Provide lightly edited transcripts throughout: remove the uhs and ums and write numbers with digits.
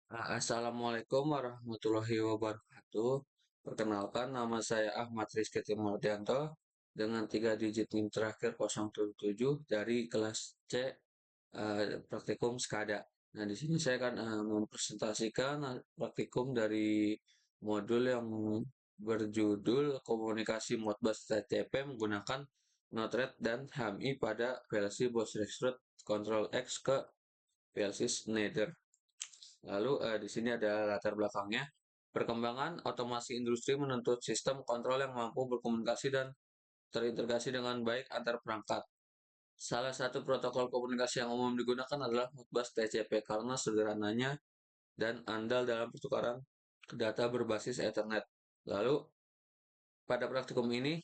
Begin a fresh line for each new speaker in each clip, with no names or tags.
Assalamualaikum warahmatullahi wabarakatuh. Perkenalkan, nama saya Ahmad Rizky Timurdianto dengan 3 digit NIM terakhir 077 dari kelas C praktikum SKADA. Nah, di sini saya akan mempresentasikan praktikum dari modul yang berjudul Komunikasi Modbus TCP menggunakan Node-RED dan HMI pada PLC Bus Rexroth Control X ke PLC Schneider. Lalu di sini ada latar belakangnya. Perkembangan otomasi industri menuntut sistem kontrol yang mampu berkomunikasi dan terintegrasi dengan baik antar perangkat. Salah satu protokol komunikasi yang umum digunakan adalah Modbus TCP karena sederhananya dan andal dalam pertukaran data berbasis Ethernet. Lalu pada praktikum ini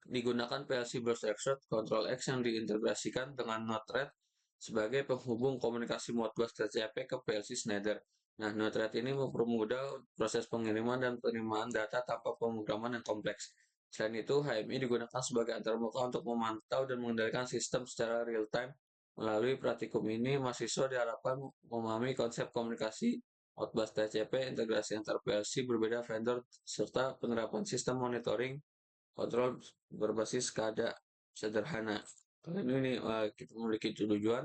digunakan PLC Burst Extract Control X yang diintegrasikan dengan Node-RED sebagai penghubung komunikasi Modbus TCP ke PLC Schneider. Nah, Node-RED ini mempermudah proses pengiriman dan penerimaan data tanpa pemrograman yang kompleks. Selain itu, HMI digunakan sebagai antarmuka untuk memantau dan mengendalikan sistem secara real-time. Melalui praktikum ini, mahasiswa diharapkan memahami konsep komunikasi Modbus TCP, integrasi antar PLC berbeda vendor, serta penerapan sistem monitoring kontrol berbasis SCADA sederhana. Kali ini kita memiliki tujuan.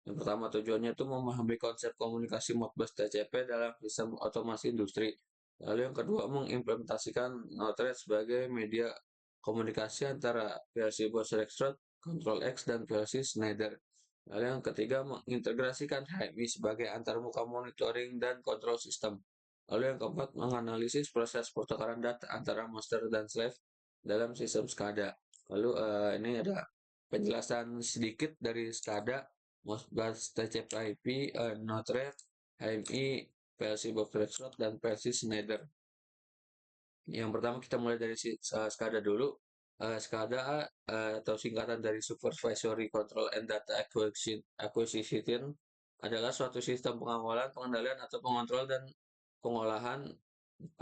Yang pertama tujuannya itu memahami konsep komunikasi Modbus TCP dalam sistem otomasi industri. Lalu yang kedua mengimplementasikan Node-RED sebagai media komunikasi antara PLC Bus Rexroth, Control X, dan PLC Schneider. Lalu yang ketiga mengintegrasikan HMI sebagai antarmuka monitoring dan kontrol sistem. Lalu yang keempat menganalisis proses pertukaran data antara master dan slave dalam sistem SCADA. Lalu ini ada penjelasan sedikit dari SCADA, Modbus TCP/IP, Node-RED, HMI, PLC Box Rexroth, dan PLC Schneider. Yang pertama kita mulai dari SCADA dulu. SCADA atau singkatan dari Supervisory Control and Data Acquisition adalah suatu sistem pengawalan, pengendalian, atau pengontrol dan pengolahan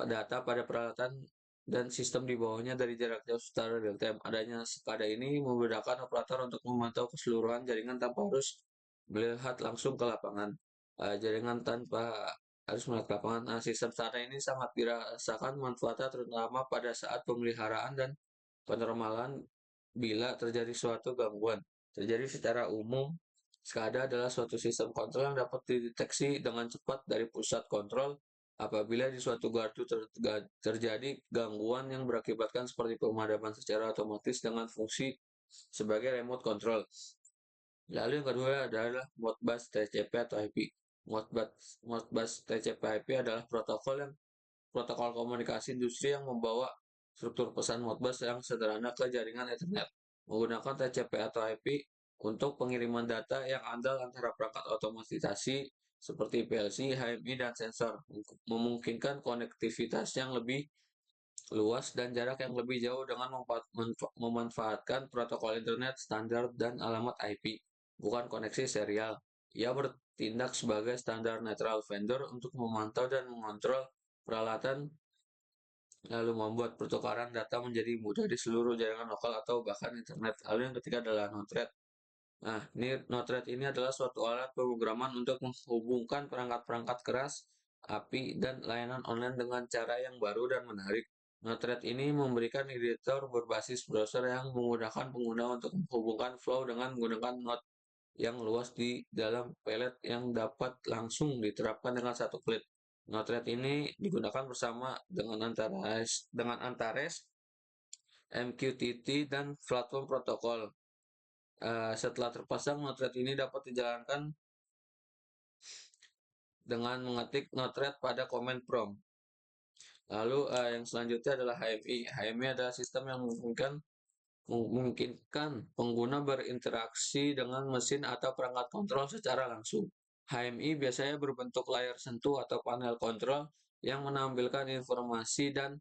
data pada peralatan dan sistem di bawahnya dari jarak jauh secara real time. Adanya SCADA ini memudahkan operator untuk memantau keseluruhan jaringan tanpa harus melihat langsung ke lapangan. Jaringan tanpa harus melihat ke lapangan. Sistem SCADA ini sangat dirasakan manfaatnya terutama pada saat pemeliharaan dan penormalan bila terjadi suatu gangguan. Terjadi secara umum, SCADA adalah suatu sistem kontrol yang dapat dideteksi dengan cepat dari pusat kontrol apabila di suatu gardu terjadi gangguan yang berakibatkan seperti pemadaman secara otomatis dengan fungsi sebagai remote control. Lalu yang kedua adalah Modbus TCP atau IP. Modbus TCP/IP adalah protokol komunikasi industri yang membawa struktur pesan Modbus yang sederhana ke jaringan Ethernet. Menggunakan TCP atau IP untuk pengiriman data yang andal antara perangkat otomatisasi seperti PLC, HMI, dan sensor, memungkinkan konektivitas yang lebih luas dan jarak yang lebih jauh dengan memanfaatkan protokol internet standar dan alamat IP, bukan koneksi serial. Ia bertindak sebagai standar netral vendor untuk memantau dan mengontrol peralatan, lalu membuat pertukaran data menjadi mudah di seluruh jaringan lokal atau bahkan internet. Lalu yang ketiga adalah Node-RED. Nah, ini Node-RED ini adalah suatu alat pemrograman untuk menghubungkan perangkat-perangkat keras, API, dan layanan online dengan cara yang baru dan menarik. Node-RED ini memberikan editor berbasis browser yang memudahkan pengguna untuk menghubungkan flow dengan menggunakan node yang luas di dalam pelet yang dapat langsung diterapkan dengan satu klik. Node-RED ini digunakan bersama dengan Antares, MQTT, dan platform protokol. Setelah terpasang, Node-RED ini dapat dijalankan dengan mengetik Node-RED pada command prompt. Lalu yang selanjutnya adalah HMI. HMI adalah sistem yang memungkinkan pengguna berinteraksi dengan mesin atau perangkat kontrol secara langsung. HMI biasanya berbentuk layar sentuh atau panel kontrol yang menampilkan informasi dan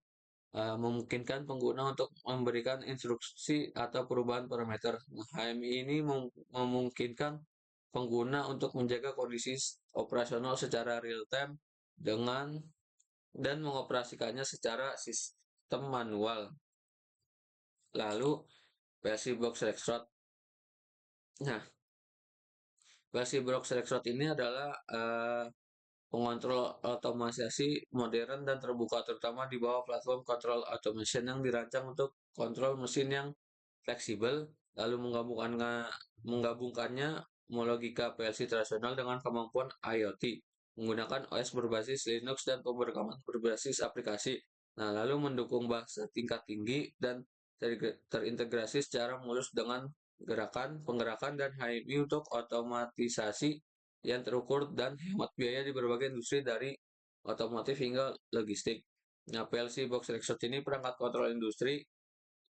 memungkinkan pengguna untuk memberikan instruksi atau perubahan parameter. HMI ini memungkinkan pengguna untuk menjaga kondisi operasional secara real time dan mengoperasikannya secara sistem manual. Lalu versi box Rexroth. Nah, versi box Rexroth ini adalah pengontrol otomatisasi modern dan terbuka, terutama di bawah platform control automation yang dirancang untuk kontrol mesin yang fleksibel, lalu menggabungkannya logika PLC tradisional dengan kemampuan IoT, menggunakan OS berbasis Linux dan pemrograman berbasis aplikasi. Nah, lalu mendukung bahasa tingkat tinggi dan terintegrasi secara mulus dengan penggerakan, dan HMI untuk otomatisasi yang terukur dan hemat biaya di berbagai industri dari otomotif hingga logistik. Nah, PLC Box Rexroth ini perangkat kontrol industri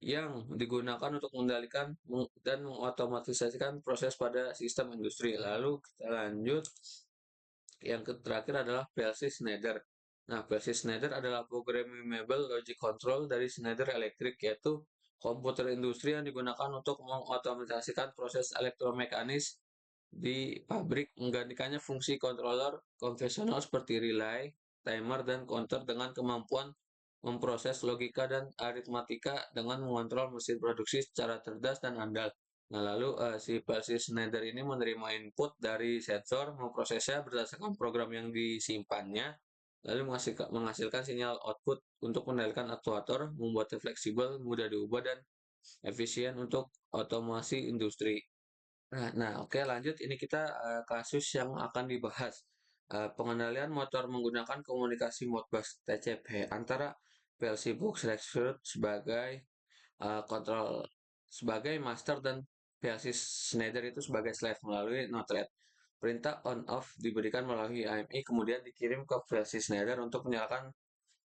yang digunakan untuk mengendalikan dan mengotomatisasikan proses pada sistem industri. Lalu kita lanjut, yang terakhir adalah PLC Schneider. Nah, PLC Schneider adalah Programmable Logic Control dari Schneider Electric, yaitu komputer industri yang digunakan untuk mengotomatisasikan proses elektromekanis di pabrik, menggantikannya fungsi controller konvensional seperti relay, timer, dan counter dengan kemampuan memproses logika dan aritmatika dengan mengontrol mesin produksi secara cerdas dan andal. Nah, lalu si PLC Schneider ini menerima input dari sensor, memprosesnya berdasarkan program yang disimpannya, lalu menghasilkan sinyal output untuk mengendalikan aktuator, membuatnya fleksibel, mudah diubah, dan efisien untuk otomasi industri. Oke, lanjut. Ini kita kasus yang akan dibahas. Pengendalian motor menggunakan komunikasi Modbus TCP antara PLC Box Rexroth kontrol sebagai master dan PLC Schneider itu sebagai slave melalui node-RED. Perintah on/off diberikan melalui AMI, kemudian dikirim ke PLC Schneider untuk menyalakan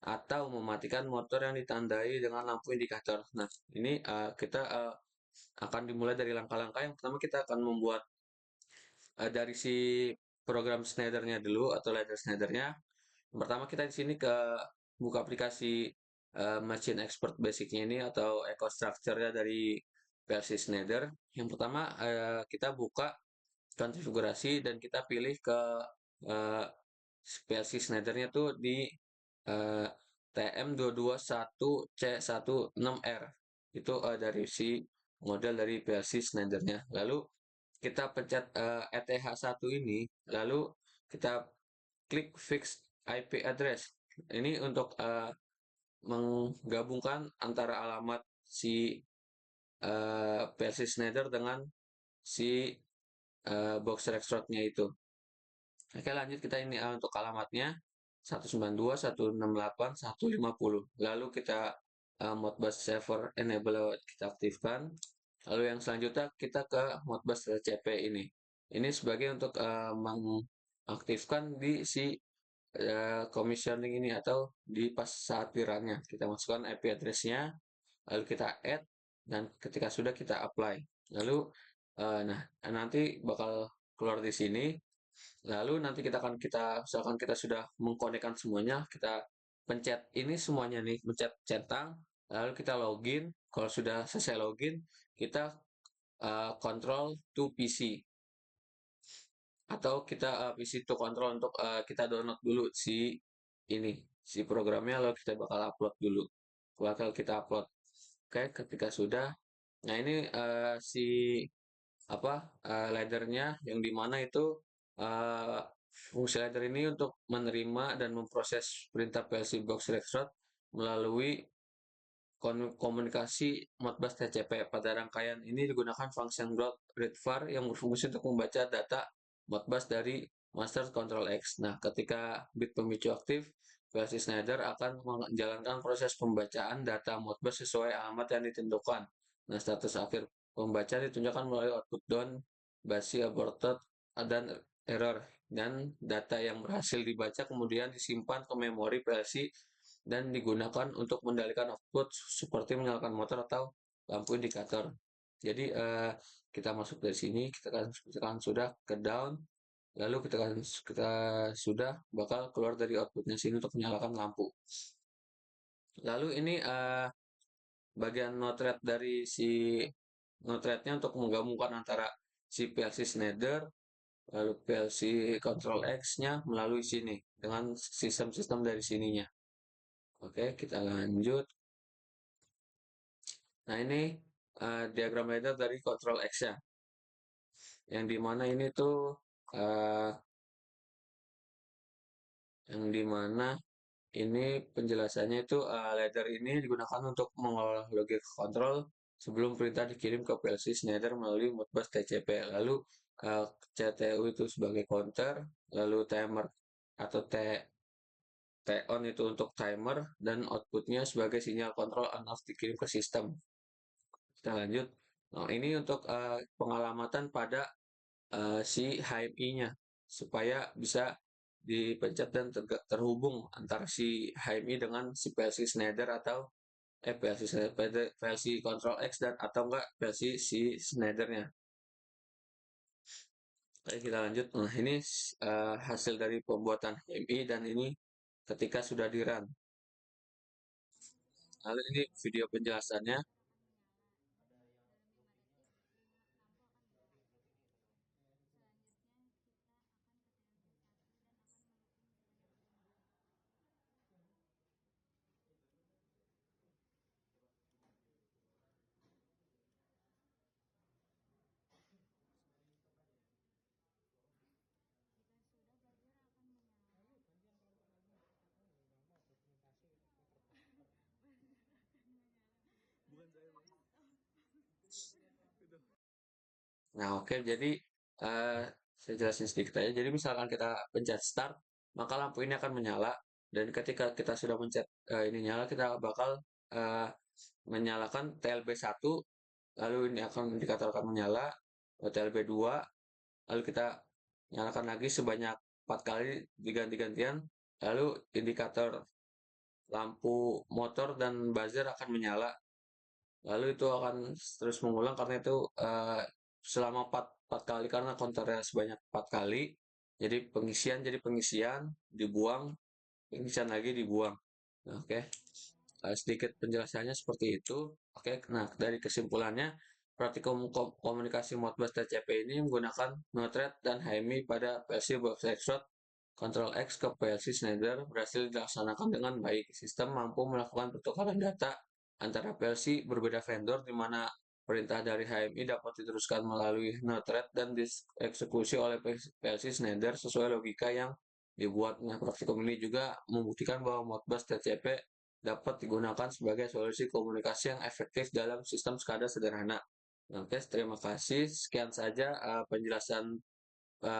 atau mematikan motor yang ditandai dengan lampu indikator. Nah, ini kita akan dimulai dari langkah-langkah. Yang pertama, kita akan membuat dari si program Schneider-nya dulu atau ladder Schneider-nya. Yang pertama, kita di sini buka aplikasi Machine Expert Basic-nya ini atau EcoStructure-nya dari PLC Schneider. Yang pertama, kita buka konfigurasi dan kita pilih ke uh, PLC Schneider-nya tuh di uh, TM221C16R. Itu dari si model dari PLC Schneider-nya. Lalu kita pencet ETH1 ini, lalu kita klik Fix IP address. Ini untuk menggabungkan antara alamat si PLC Schneider dengan si box Rexroth-nya itu. Oke, lanjut, kita ini untuk alamatnya 192.168.150. Lalu kita Modbus Server Enable kita aktifkan. Lalu yang selanjutnya kita ke Modbus TCP ini. Ini sebagai untuk mengaktifkan di si commissioning ini atau di pas saat piranya. Kita masukkan IP address-nya, lalu kita add, dan ketika sudah kita apply. Lalu nah nanti bakal keluar di sini. Lalu nanti misalkan kita sudah mengkonekkan semuanya, kita pencet ini semuanya nih, pencet centang, lalu kita login. Kalau sudah selesai login, kita control to PC atau kita PC to control untuk kita download dulu si programnya, lalu kita bakal upload dulu. Bakal kita upload. Oke, ketika sudah, nah ini si apa laddernya yang dimana itu uh, fungsi ladder ini untuk menerima dan memproses perintah PLC Box Rexroth melalui komunikasi Modbus TCP. Pada rangkaian ini digunakan function readvar yang berfungsi untuk membaca data Modbus dari master control X. Nah, ketika bit pemicu aktif, PLC Schneider akan menjalankan proses pembacaan data Modbus sesuai alamat yang ditentukan. Nah, status akhir pembaca ditunjukkan melalui output down, basi aborted, dan error. Dan data yang berhasil dibaca kemudian disimpan ke memori PLC dan digunakan untuk mengendalikan output seperti menyalakan motor atau lampu indikator. Jadi kita masuk dari sini, kita sudah ke down, lalu kita sudah bakal keluar dari outputnya sini untuk menyalakan lampu. Lalu ini bagian node-RED dari si node-RED-nya untuk menggabungkan antara si PLC Schneider lalu PLC Control X-nya melalui sini dengan sistem-sistem dari sininya. Oke, kita lanjut. Nah, ini diagram ladder dari Control X-nya. Yang dimana ini tuh yang dimana ini penjelasannya itu ladder ini digunakan untuk mengolah logic control sebelum perintah dikirim ke PLC Schneider melalui Modbus TCP. Lalu CTU itu sebagai counter, lalu timer atau T-on itu untuk timer, dan outputnya sebagai sinyal kontrol on-off dikirim ke sistem. Kita lanjut. Nah, ini untuk pengalamatan pada si HMI-nya supaya bisa dipencet dan terhubung antara si HMI dengan si PLC Schneider atau PLC Schneider, PLC Control X dan atau enggak PLC si Schneider-nya. Oke, kita lanjut. Nah, ini hasil dari pembuatan HMI dan ini ketika sudah di-run. Lalu ini video penjelasannya. Nah, oke, jadi saya jelasin sedikit aja. Jadi misalkan kita pencet start, maka lampu ini akan menyala dan ketika kita sudah pencet ini nyala, kita bakal eh, menyalakan TLB 1, lalu ini akan indikator akan menyala, TLB 2, lalu kita nyalakan lagi sebanyak 4 kali diganti-gantian, lalu indikator lampu motor dan buzzer akan menyala. Lalu itu akan terus mengulang karena itu selama 4 kali karena counternya sebanyak 4 kali. Jadi pengisian, dibuang, pengisian lagi dibuang. Nah, oke. Sedikit penjelasannya seperti itu. Oke, nah dari kesimpulannya, praktikum komunikasi Modbus TCP ini menggunakan Node-RED dan HMI pada PLC Box Extrude Control X ke PLC Schneider berhasil dilaksanakan dengan baik. Sistem mampu melakukan pertukaran data antara PLC berbeda vendor di mana perintah dari HMI dapat diteruskan melalui Node-RED dan dieksekusi oleh PLC Schneider sesuai logika yang dibuat. Nah, praktikum ini juga membuktikan bahwa Modbus TCP dapat digunakan sebagai solusi komunikasi yang efektif dalam sistem SCADA sederhana. Oke, terima kasih. Sekian saja penjelasan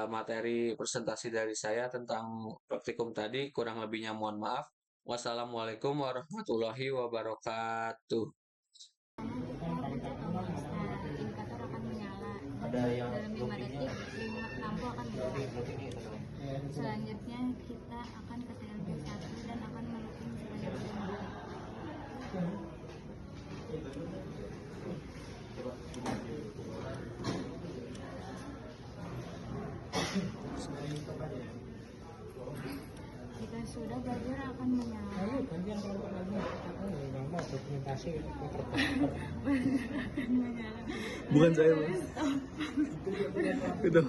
materi presentasi dari saya tentang praktikum tadi. Kurang lebihnya mohon maaf. Wassalamualaikum warahmatullahi wabarakatuh.
Indikator akan menyala dan dalam 5 detik lampu akan menyala. Selanjutnya kita akan ke TLB 1 dan akan melooping sebanyak 5 detik. Jika sudah buzzer akan menyala. Gantian kelompok lagi. Nggak mau dokumentasi buzzer akan menyala. Bukan saya, Mas. Itu